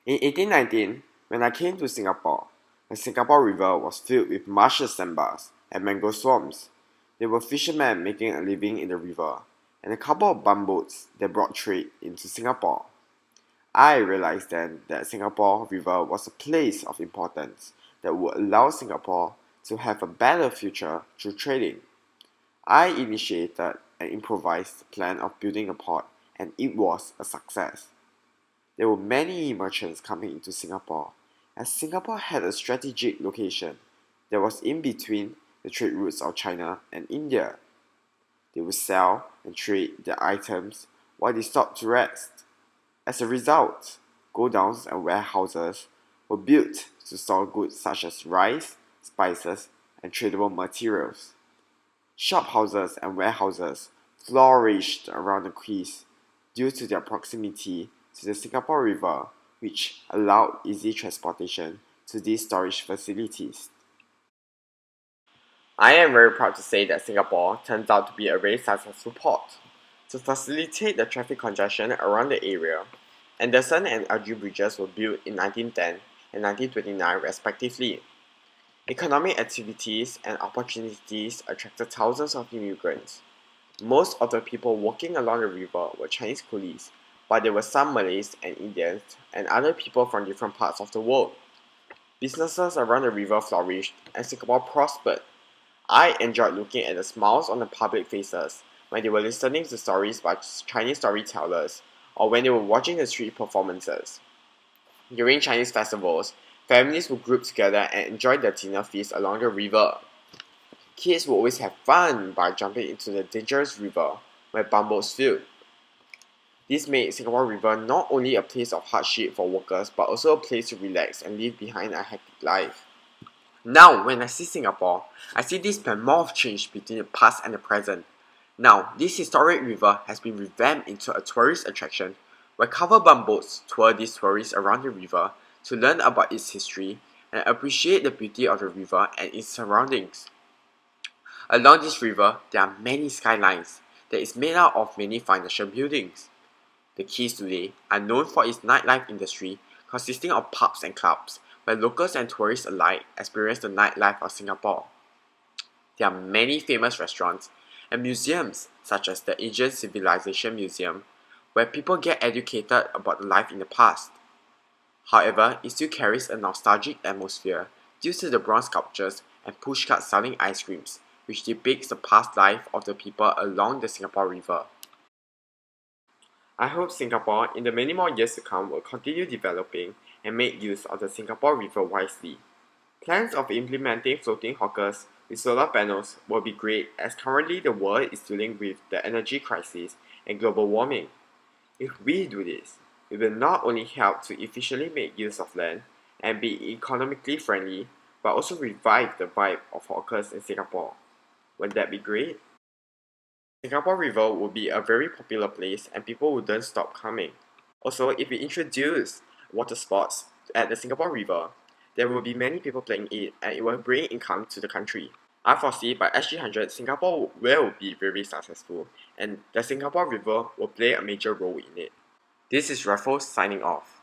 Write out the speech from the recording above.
In 1819, when I came to Singapore, the Singapore River was filled with marshes sandbars and mangrove swamps. There were fishermen making a living in the river, and a couple of bumboats that brought trade into Singapore. I realized then that Singapore River was a place of importance that would allow Singapore to have a better future through trading. I initiated an improvised plan of building a port, and it was a success. There were many merchants coming into Singapore, as Singapore had a strategic location that was in between the trade routes of China and India. They would sell and trade their items while they stopped to rest. As a result, godowns and warehouses were built to store goods such as rice, spices, and tradable materials. Shophouses and warehouses flourished around the quays due to their proximity to the Singapore River, which allowed easy transportation to these storage facilities. I am very proud to say that Singapore turns out to be a very successful port. To facilitate the traffic congestion around the area, Anderson and Algiers bridges were built in 1910 and 1929 respectively. Economic activities and opportunities attracted thousands of immigrants. Most of the people walking along the river were Chinese coolies, but there were some Malays and Indians and other people from different parts of the world. Businesses around the river flourished and Singapore prospered. I enjoyed looking at the smiles on the public faces when they were listening to stories by Chinese storytellers or when they were watching the street performances. During Chinese festivals, families would group together and enjoy the dinner feast along the river. Kids would always have fun by jumping into the dangerous river where bumboats filled. This made Singapore River not only a place of hardship for workers but also a place to relax and live behind a happy life. Now, when I see Singapore, I see this metamorph change between the past and the present. Now, this historic river has been revamped into a tourist attraction where cover bumboats tour these tourists around the river to learn about its history and appreciate the beauty of the river and its surroundings. Along this river, there are many skylines that is made out of many financial buildings. The Quays today are known for its nightlife industry consisting of pubs and clubs where locals and tourists alike experience the nightlife of Singapore. There are many famous restaurants and museums such as the Asian Civilization Museum where people get educated about the life in the past. However, it still carries a nostalgic atmosphere due to the bronze sculptures and pushcarts selling ice creams, which depicts the past life of the people along the Singapore River. I hope Singapore, in the many more years to come, will continue developing and make use of the Singapore River wisely. Plans of implementing floating hawkers with solar panels will be great as currently the world is dealing with the energy crisis and global warming. If we do this, we will not only help to efficiently make use of land and be economically friendly, but also revive the vibe of hawkers in Singapore. Wouldn't that be great? Singapore River would be a very popular place and people wouldn't stop coming. Also, if we introduce water sports at the Singapore River, there will be many people playing it and it will bring income to the country. I foresee by SG100, Singapore will be very successful and the Singapore River will play a major role in it. This is Raffles signing off.